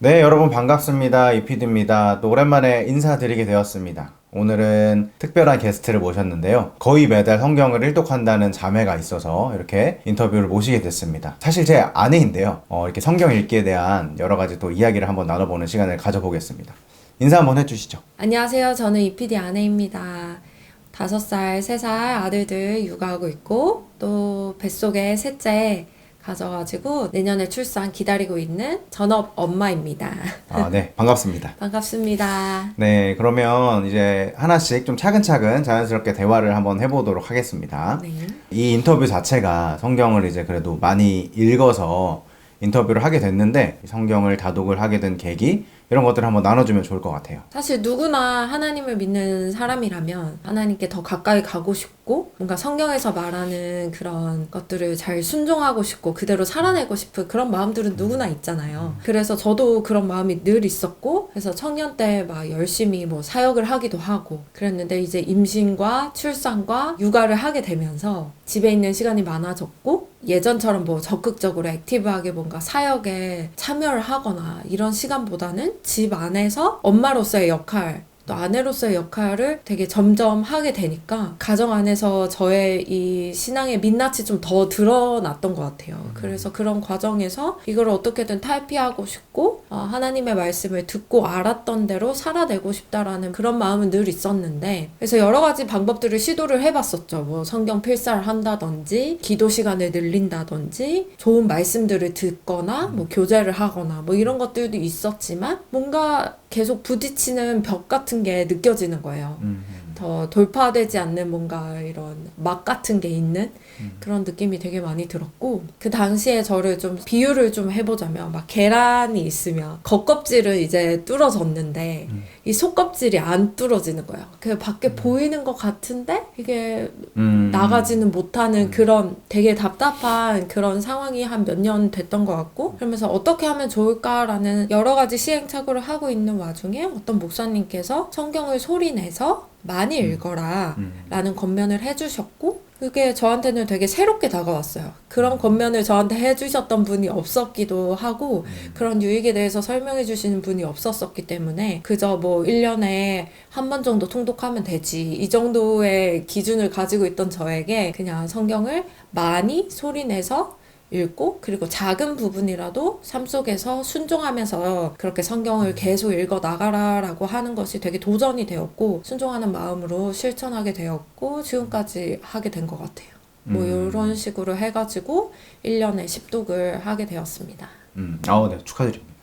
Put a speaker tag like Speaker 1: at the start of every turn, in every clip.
Speaker 1: 네, 여러분 반갑습니다. 이피드입니다. 또 오랜만에 인사드리게 되었습니다. 오늘은 특별한 게스트를 모셨는데요. 거의 매달 성경을 일독한다는 자매가 있어서 이렇게 인터뷰를 모시게 됐습니다. 사실 제 아내인데요. 이렇게 성경 읽기에 대한 여러 가지 또 이야기를 한번 나눠보는 시간을 가져보겠습니다. 인사 한번 해주시죠.
Speaker 2: 안녕하세요. 저는 이PD 아내입니다. 5살, 3살 아들들 육아하고 있고 또 뱃속에 셋째 가져가지고 내년에 출산 기다리고 있는 전업 엄마입니다.
Speaker 1: 네, 반갑습니다.
Speaker 2: 반갑습니다.
Speaker 1: 네, 그러면 이제 하나씩 좀 차근차근 자연스럽게 대화를 한번 해보도록 하겠습니다.
Speaker 2: 네.
Speaker 1: 이 인터뷰 자체가 성경을 이제 그래도 많이 읽어서 인터뷰를 하게 됐는데 성경을 다독을 하게 된 계기 이런 것들을 한번 나눠주면 좋을 것 같아요.
Speaker 2: 사실 누구나 하나님을 믿는 사람이라면 하나님께 더 가까이 가고 싶고 뭔가 성경에서 말하는 그런 것들을 잘 순종하고 싶고 그대로 살아내고 싶은 그런 마음들은 누구나 있잖아요. 그래서 저도 그런 마음이 늘 있었고 그래서 청년 때 막 열심히 뭐 사역을 하기도 하고 그랬는데 이제 임신과 출산과 육아를 하게 되면서 집에 있는 시간이 많아졌고 예전처럼 뭐 적극적으로 액티브하게 뭔가 사역에 참여를 하거나 이런 시간보다는 집 안에서 엄마로서의 역할 또 아내로서의 역할을 되게 점점 하게 되니까 가정 안에서 저의 이 신앙의 민낯이 좀 더 드러났던 것 같아요. 그래서 그런 과정에서 이걸 어떻게든 탈피하고 싶고 하나님의 말씀을 듣고 알았던 대로 살아내고 싶다라는 그런 마음은 늘 있었는데 그래서 여러 가지 방법들을 시도를 해봤었죠. 뭐 성경 필사를 한다든지 기도 시간을 늘린다든지 좋은 말씀들을 듣거나 뭐 교제를 하거나 뭐 이런 것들도 있었지만 뭔가 계속 부딪히는 벽 같은 게 느껴지는 거예요. 더 돌파되지 않는 뭔가 이런 막 같은 게 있는 그런 느낌이 되게 많이 들었고 그 당시에 저를 좀 비유를 좀 해보자면 막 계란이 있으면 겉껍질은 이제 뚫어졌는데 이 속껍질이 안 뚫어지는 거예요. 그 밖에 보이는 것 같은데 이게 나가지는 못하는 그런 되게 답답한 그런 상황이 한 몇 년 됐던 것 같고 그러면서 어떻게 하면 좋을까라는 여러 가지 시행착오를 하고 있는 와중에 어떤 목사님께서 성경을 소리내서 많이 읽어라 라는 권면을 해주셨고 그게 저한테는 되게 새롭게 다가왔어요. 그런 권면을 저한테 해주셨던 분이 없었기도 하고 그런 유익에 대해서 설명해 주시는 분이 없었었기 때문에 그저 뭐 1년에 한 번 정도 통독하면 되지 이 정도의 기준을 가지고 있던 저에게 그냥 성경을 많이 소리내서 읽고 그리고 작은 부분이라도 삶 속에서 순종하면서 그렇게 성경을 계속 읽어 나가라라고 하는 것이 되게 도전이 되었고 순종하는 마음으로 실천하게 되었고 지금까지 하게 된 것 같아요. 뭐 이런 식으로 해가지고 1년에 10독을 하게 되었습니다.
Speaker 1: 네, 축하드립니다.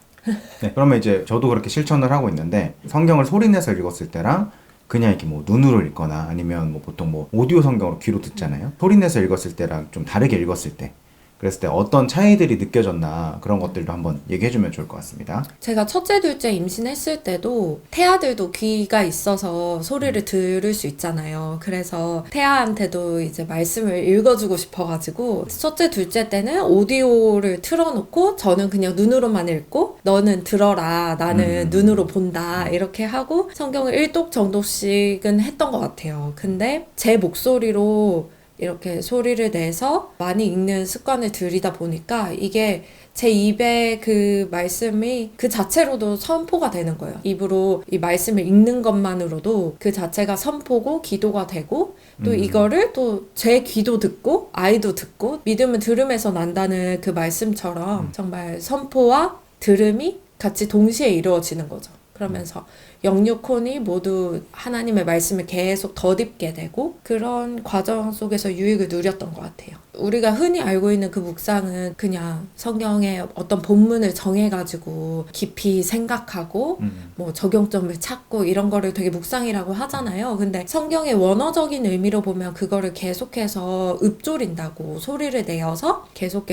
Speaker 1: 네, 그러면 이제 저도 그렇게 실천을 하고 있는데 성경을 소리내서 읽었을 때랑 그냥 이렇게 뭐 눈으로 읽거나 아니면 뭐 보통 뭐 오디오 성경으로 귀로 듣잖아요. 소리내서 읽었을 때랑 좀 다르게 읽었을 때 그랬을 때 어떤 차이들이 느껴졌나 그런 것들도 한번 얘기해주면 좋을 것 같습니다.
Speaker 2: 제가 첫째, 둘째 임신했을 때도 태아들도 귀가 있어서 소리를 들을 수 있잖아요. 그래서 태아한테도 이제 말씀을 읽어주고 싶어가지고 첫째, 둘째 때는 오디오를 틀어놓고 저는 그냥 눈으로만 읽고 너는 들어라 나는 눈으로 본다 이렇게 하고 성경을 1독 정도씩은 했던 것 같아요. 근데 제 목소리로 이렇게 소리를 내서 많이 읽는 습관을 들이다 보니까 이게 제 입에 그 말씀이 그 자체로도 선포가 되는 거예요. 입으로 이 말씀을 읽는 것만으로도 그 자체가 선포고 기도가 되고 또 이거를 또 제 귀도 듣고 아이도 듣고 믿음은 들음에서 난다는 그 말씀처럼 정말 선포와 들음이 같이 동시에 이루어지는 거죠. 그러면서 영육혼이 모두 하나님의 말씀을 계속 덧입게 되고 그런 과정 속에서 유익을 누렸던 것 같아요. 우리가 흔히 알고 있는 그 묵상은 그냥 성경의 어떤 본문을 정해가지고 깊이 생각하고 뭐 적용점을 찾고 이런 거를 되게 묵상이라고 하잖아요. 근데 성경의 원어적인 의미로 보면 그거를 계속해서 읊조린다고 소리를 내어서 계속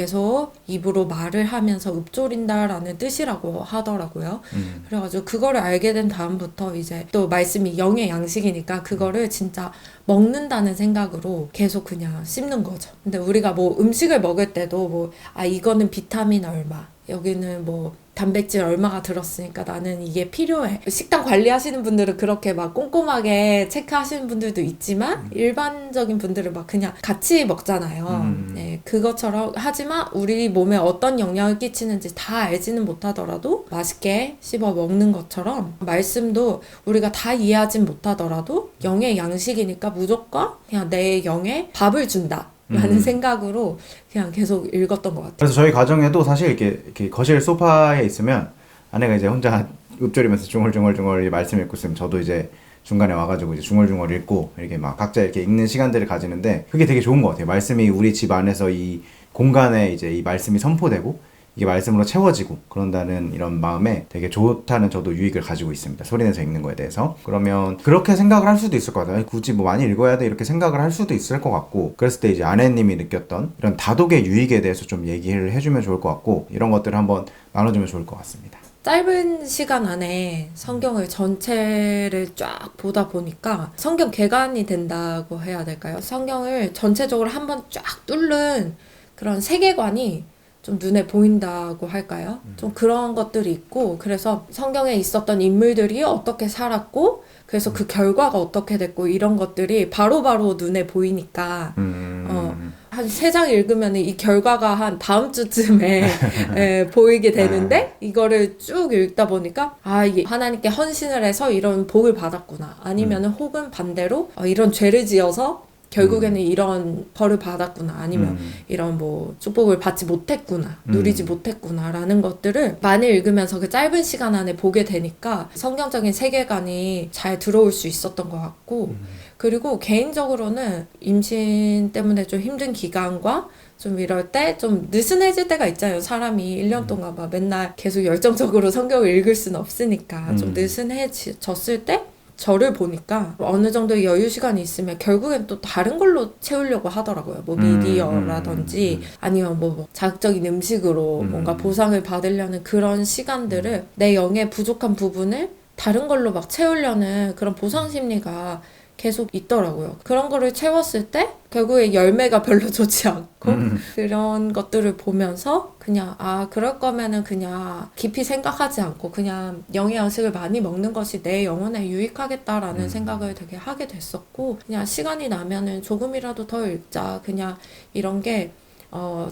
Speaker 2: 입으로 말을 하면서 읊조린다라는 뜻이라고 하더라고요. 그래가지고 그거를 알게 된 다음부터 이제 또 말씀이 영의 양식이니까 그거를 진짜 먹는다는 생각으로 계속 그냥 씹는 거죠. 근데 우리가 뭐 음식을 먹을 때도 뭐 이거는 비타민 얼마 여기는 뭐 단백질 얼마가 들었으니까 나는 이게 필요해. 식단 관리하시는 분들은 그렇게 막 꼼꼼하게 체크하시는 분들도 있지만 일반적인 분들은 막 그냥 같이 먹잖아요. 네, 그것처럼 하지만 우리 몸에 어떤 영향을 끼치는지 다 알지는 못하더라도 맛있게 씹어 먹는 것처럼 말씀도 우리가 다 이해하진 못하더라도 영의 양식이니까 무조건 그냥 내 영에 밥을 준다. 라는 생각으로 그냥 계속 읽었던 것 같아요.
Speaker 1: 그래서 저희 가정에도 사실 이렇게 거실 소파에 있으면 아내가 이제 혼자 읊조리면서 중얼중얼 말씀 읽고 있으면 저도 이제 중간에 와가지고 이제 중얼중얼 읽고 이렇게 막 각자 이렇게 읽는 시간들을 가지는데 그게 되게 좋은 것 같아요. 말씀이 우리 집 안에서 이 공간에 이제 이 말씀이 선포되고 이게 말씀으로 채워지고 그런다는 이런 마음에 되게 좋다는 저도 유익을 가지고 있습니다. 소리내서 읽는 거에 대해서. 그러면 그렇게 생각을 할 수도 있을 것 같아요. 굳이 뭐 많이 읽어야 돼 이렇게 생각을 할 수도 있을 것 같고 그랬을 때 이제 아내님이 느꼈던 이런 다독의 유익에 대해서 좀 얘기를 해주면 좋을 것 같고 이런 것들을 한번 나눠주면 좋을 것 같습니다.
Speaker 2: 짧은 시간 안에 성경을 전체를 쫙 보다 보니까 성경 개관이 된다고 해야 될까요? 성경을 전체적으로 한번 쫙 뚫는 그런 세계관이 좀 눈에 보인다고 할까요? 좀 그런 것들이 있고 그래서 성경에 있었던 인물들이 어떻게 살았고 그래서 그 결과가 어떻게 됐고 이런 것들이 바로바로 눈에 보이니까 한 3장 읽으면 이 결과가 한 다음 주쯤에 보이게 되는데 이거를 쭉 읽다 보니까 아 이게 하나님께 헌신을 해서 이런 복을 받았구나 아니면은 혹은 반대로 이런 죄를 지어서 결국에는 이런 벌을 받았구나 아니면 이런 뭐 축복을 받지 못했구나 누리지 못했구나 라는 것들을 많이 읽으면서 그 짧은 시간 안에 보게 되니까 성경적인 세계관이 잘 들어올 수 있었던 것 같고 그리고 개인적으로는 임신 때문에 좀 힘든 기간과 좀 이럴 때 좀 느슨해질 때가 있잖아요. 사람이 1년 동안 막 맨날 계속 열정적으로 성경을 읽을 수는 없으니까 좀 느슨해졌을 때 저를 보니까 어느 정도의 여유 시간이 있으면 결국엔 또 다른 걸로 채우려고 하더라고요. 뭐 미디어라든지 아니면 뭐 자극적인 음식으로 뭔가 보상을 받으려는 그런 시간들을 내 영의 부족한 부분을 다른 걸로 막 채우려는 그런 보상 심리가 계속 있더라고요. 그런 거를 채웠을 때 결국에 열매가 별로 좋지 않고 그런 것들을 보면서 그냥 그럴 거면은 그냥 깊이 생각하지 않고 그냥 영의 양식을 많이 먹는 것이 내 영혼에 유익하겠다라는 생각을 되게 하게 됐었고 그냥 시간이 나면은 조금이라도 더 읽자 그냥 이런 게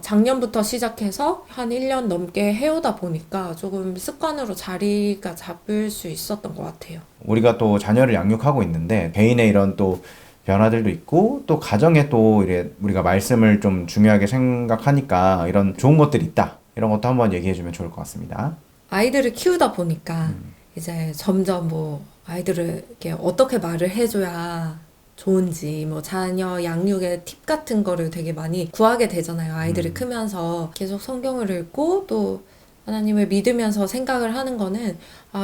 Speaker 2: 작년부터 시작해서 한 1년 넘게 해오다 보니까 조금 습관으로 자리가 잡을 수 있었던 것 같아요.
Speaker 1: 우리가 또 자녀를 양육하고 있는데 개인의 이런 또 변화들도 있고 또 가정에 또 이래 우리가 말씀을 좀 중요하게 생각하니까 이런 좋은 것들이 있다. 이런 것도 한번 얘기해주면 좋을 것 같습니다.
Speaker 2: 아이들을 키우다 보니까 이제 점점 뭐 아이들을 이렇게 어떻게 말을 해줘야 좋은지 뭐 자녀 양육의 팁 같은 거를 되게 많이 구하게 되잖아요. 아이들이 크면서 계속 성경을 읽고 또 하나님을 믿으면서 생각을 하는 거는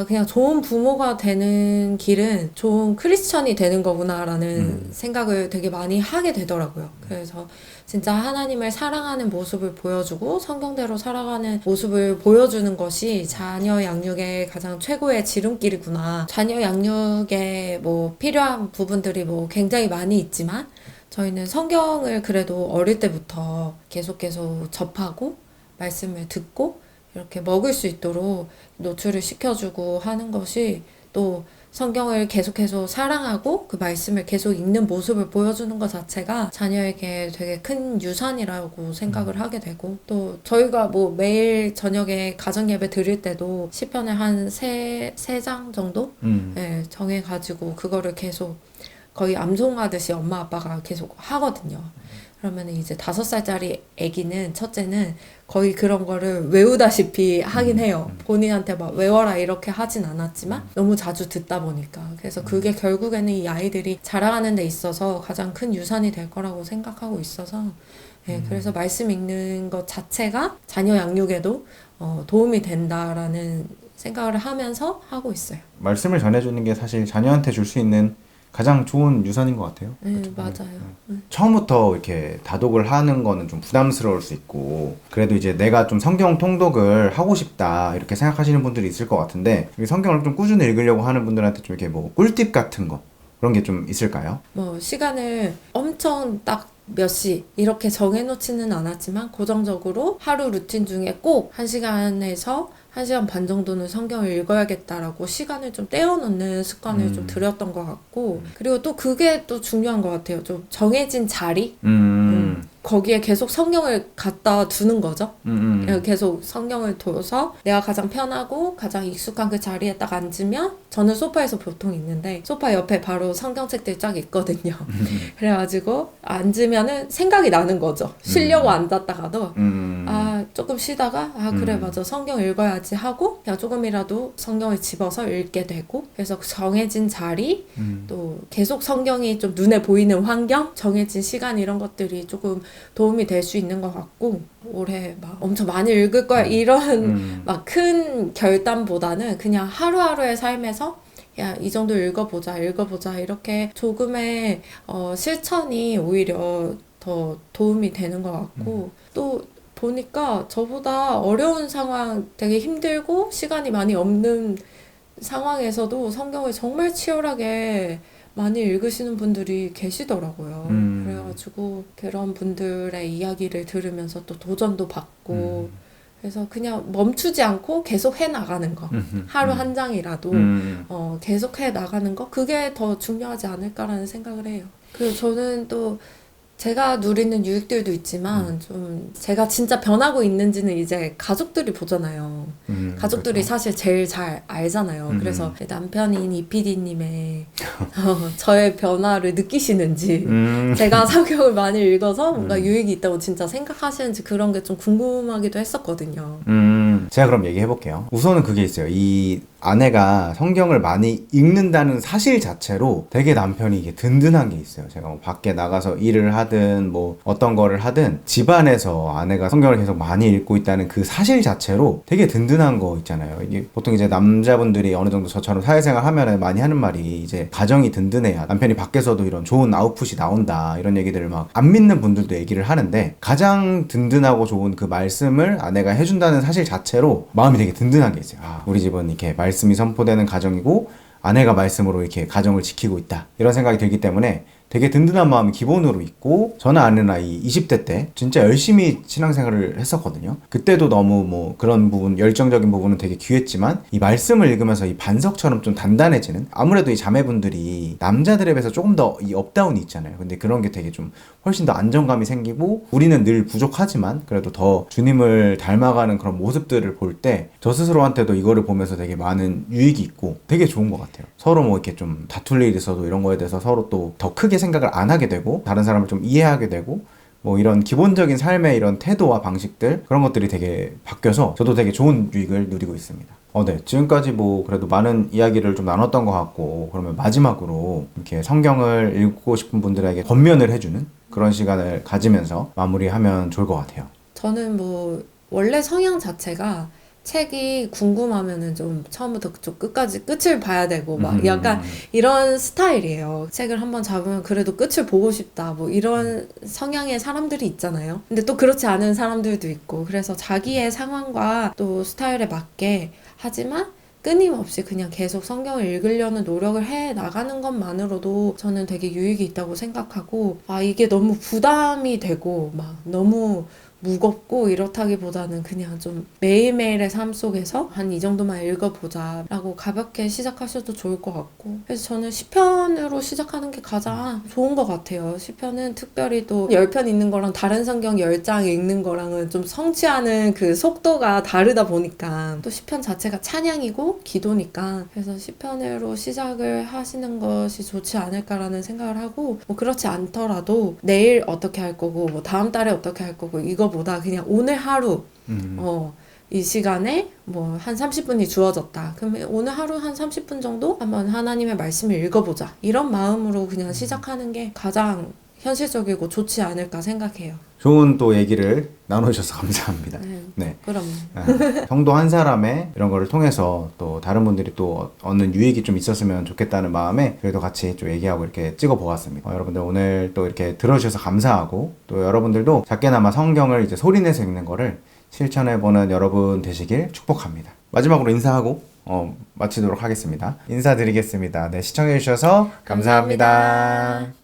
Speaker 2: 그냥 좋은 부모가 되는 길은 좋은 크리스천이 되는 거구나라는 생각을 되게 많이 하게 되더라고요. 그래서 진짜 하나님을 사랑하는 모습을 보여주고 성경대로 살아가는 모습을 보여주는 것이 자녀 양육의 가장 최고의 지름길이구나. 자녀 양육에 뭐 필요한 부분들이 뭐 굉장히 많이 있지만 저희는 성경을 그래도 어릴 때부터 계속 접하고 말씀을 듣고 이렇게 먹을 수 있도록 노출을 시켜주고 하는 것이 또 성경을 계속해서 사랑하고 그 말씀을 계속 읽는 모습을 보여주는 것 자체가 자녀에게 되게 큰 유산이라고 생각을 하게 되고 또 저희가 뭐 매일 저녁에 가정 예배 드릴 때도 시편을 한 세 장 정도 정해가지고 그거를 계속 거의 암송하듯이 엄마 아빠가 계속 하거든요. 그러면 이제 5살짜리 아기는 첫째는 거의 그런 거를 외우다시피 하긴 해요. 본인한테 막 외워라 이렇게 하진 않았지만 너무 자주 듣다 보니까. 그래서 그게 결국에는 이 아이들이 자라가는 데 있어서 가장 큰 유산이 될 거라고 생각하고 있어서 그래서 말씀 읽는 것 자체가 자녀 양육에도 도움이 된다라는 생각을 하면서 하고 있어요.
Speaker 1: 말씀을 전해주는 게 사실 자녀한테 줄 수 있는 가장 좋은 유산인 것 같아요.
Speaker 2: 네, 맞아요.
Speaker 1: 처음부터 이렇게 다독을 하는 거는 좀 부담스러울 수 있고 그래도 이제 내가 좀 성경 통독을 하고 싶다 이렇게 생각하시는 분들이 있을 것 같은데 성경을 좀 꾸준히 읽으려고 하는 분들한테 좀 이렇게 뭐 꿀팁 같은 거 그런 게 좀 있을까요?
Speaker 2: 뭐 시간을 엄청 딱 몇 시 이렇게 정해놓지는 않았지만 고정적으로 하루 루틴 중에 꼭 1시간에서 1시간 반 정도는 성경을 읽어야겠다라고 시간을 좀 떼어놓는 습관을 좀 들였던 것 같고, 그리고 또 그게 또 중요한 것 같아요. 좀 정해진 자리? 거기에 계속 성경을 갖다 두는 거죠. 계속 성경을 둬서 내가 가장 편하고 가장 익숙한 그 자리에 딱 앉으면, 저는 소파에서 보통 있는데 소파 옆에 바로 성경책들이 쫙 있거든요. 그래가지고 앉으면은 생각이 나는 거죠. 쉬려고 앉았다가도 아 조금 쉬다가 아 그래 맞아 성경 읽어야지 하고 그냥 조금이라도 성경을 집어서 읽게 되고, 그래서 정해진 자리, 또 계속 성경이 좀 눈에 보이는 환경, 정해진 시간, 이런 것들이 조금 도움이 될 수 있는 것 같고, 올해 막 엄청 많이 읽을 거야 이런 막 큰 결단보다는 그냥 하루하루의 삶에서 야, 이 정도 읽어보자 이렇게 조금의 실천이 오히려 더 도움이 되는 것 같고, 또 보니까 저보다 어려운 상황, 되게 힘들고 시간이 많이 없는 상황에서도 성경을 정말 치열하게 많이 읽으시는 분들이 계시더라고요. 그래가지고 그런 분들의 이야기를 들으면서 또 도전도 받고, 그래서 그냥 멈추지 않고 계속 해 나가는 거, 하루 한 장이라도 계속 해 나가는 거, 그게 더 중요하지 않을까라는 생각을 해요. 그리고 저는 또 제가 누리는 유익들도 있지만 좀 제가 진짜 변하고 있는지는 이제 가족들이 보잖아요. 가족들이
Speaker 1: 그렇죠.
Speaker 2: 사실 제일 잘 알잖아요. 그래서 남편인 이 PD님의 저의 변화를 느끼시는지, 제가 성경을 많이 읽어서 뭔가 유익이 있다고 진짜 생각하시는지, 그런 게 좀 궁금하기도 했었거든요.
Speaker 1: 제가 그럼 얘기해볼게요. 우선은 그게 있어요. 이 아내가 성경을 많이 읽는다는 사실 자체로 되게 남편이 이게 든든한 게 있어요. 제가 뭐 밖에 나가서 일을 하든 뭐 어떤 거를 하든 집안에서 아내가 성경을 계속 많이 읽고 있다는 그 사실 자체로 되게 든든한 거 있잖아요. 이게 보통 이제 남자분들이 어느 정도 저처럼 사회생활 하면 많이 하는 말이 이제 가정이 든든해야 남편이 밖에서도 이런 좋은 아웃풋이 나온다, 이런 얘기들을 막 안 믿는 분들도 얘기를 하는데, 가장 든든하고 좋은 그 말씀을 아내가 해준다는 사실 자체로 마음이 되게 든든한 게 있어요. 아, 우리 집은 이렇게 말씀이 선포되는 가정이고 아내가 말씀으로 이렇게 가정을 지키고 있다, 이런 생각이 들기 때문에 되게 든든한 마음이 기본으로 있고, 저는 아는 나이 20대 때 진짜 열심히 신앙생활을 했었거든요. 그때도 너무 뭐 그런 부분, 열정적인 부분은 되게 귀했지만 이 말씀을 읽으면서 이 반석처럼 좀 단단해지는, 아무래도 이 자매분들이 남자들에 비해서 조금 더 이 업다운이 있잖아요. 근데 그런 게 되게 좀 훨씬 더 안정감이 생기고, 우리는 늘 부족하지만 그래도 더 주님을 닮아가는 그런 모습들을 볼 때 저 스스로한테도 이거를 보면서 되게 많은 유익이 있고 되게 좋은 것 같아요. 서로 뭐 이렇게 좀 다툴 일이 있어도 이런 거에 대해서 서로 또 더 크게 생각을 안 하게 되고, 다른 사람을 좀 이해하게 되고, 뭐 이런 기본적인 삶의 이런 태도와 방식들, 그런 것들이 되게 바뀌어서 저도 되게 좋은 유익을 누리고 있습니다. 네. 지금까지 뭐 그래도 많은 이야기를 좀 나눴던 것 같고, 그러면 마지막으로 이렇게 성경을 읽고 싶은 분들에게 권면을 해주는 그런 시간을 가지면서 마무리하면 좋을 것 같아요.
Speaker 2: 저는 뭐 원래 성향 자체가 책이 궁금하면은 좀 처음부터 좀 끝까지 끝을 봐야 되고 막 약간 이런 스타일이에요. 책을 한번 잡으면 그래도 끝을 보고 싶다, 뭐 이런 성향의 사람들이 있잖아요. 근데 또 그렇지 않은 사람들도 있고, 그래서 자기의 상황과 또 스타일에 맞게, 하지만 끊임없이 그냥 계속 성경을 읽으려는 노력을 해 나가는 것만으로도 저는 되게 유익이 있다고 생각하고, 아 이게 너무 부담이 되고 막 너무 무겁고 이렇다기보다는 그냥 좀 매일매일의 삶 속에서 한 이 정도만 읽어보자 라고 가볍게 시작하셔도 좋을 것 같고, 그래서 저는 시편으로 시작하는 게 가장 좋은 것 같아요. 시편은 특별히 또 10편 읽는 거랑 다른 성경 10장 읽는 거랑은 좀 성취하는 그 속도가 다르다 보니까, 또 시편 자체가 찬양이고 기도니까, 그래서 시편으로 시작을 하시는 것이 좋지 않을까라는 생각을 하고, 뭐 그렇지 않더라도 내일 어떻게 할 거고 뭐 다음 달에 어떻게 할 거고 이거보다 그냥 오늘 하루 이 시간에 뭐 한 30분이 주어졌다. 그러면 오늘 하루 한 30분 정도 한번 하나님의 말씀을 읽어보자, 이런 마음으로 그냥 시작하는 게 가장 현실적이고 좋지 않을까 생각해요.
Speaker 1: 좋은 또 얘기를 나눠주셔서 감사합니다. 네.
Speaker 2: 그럼
Speaker 1: 성도 한 사람의 이런 거를 통해서 또 다른 분들이 또 얻는 유익이 좀 있었으면 좋겠다는 마음에 그래도 같이 좀 얘기하고 이렇게 찍어 보았습니다. 여러분들 오늘 또 이렇게 들어주셔서 감사하고, 또 여러분들도 작게나마 성경을 이제 소리내서 읽는 거를 실천해보는 여러분 되시길 축복합니다. 마지막으로 인사하고 마치도록 하겠습니다. 인사드리겠습니다. 네, 시청해주셔서 감사합니다.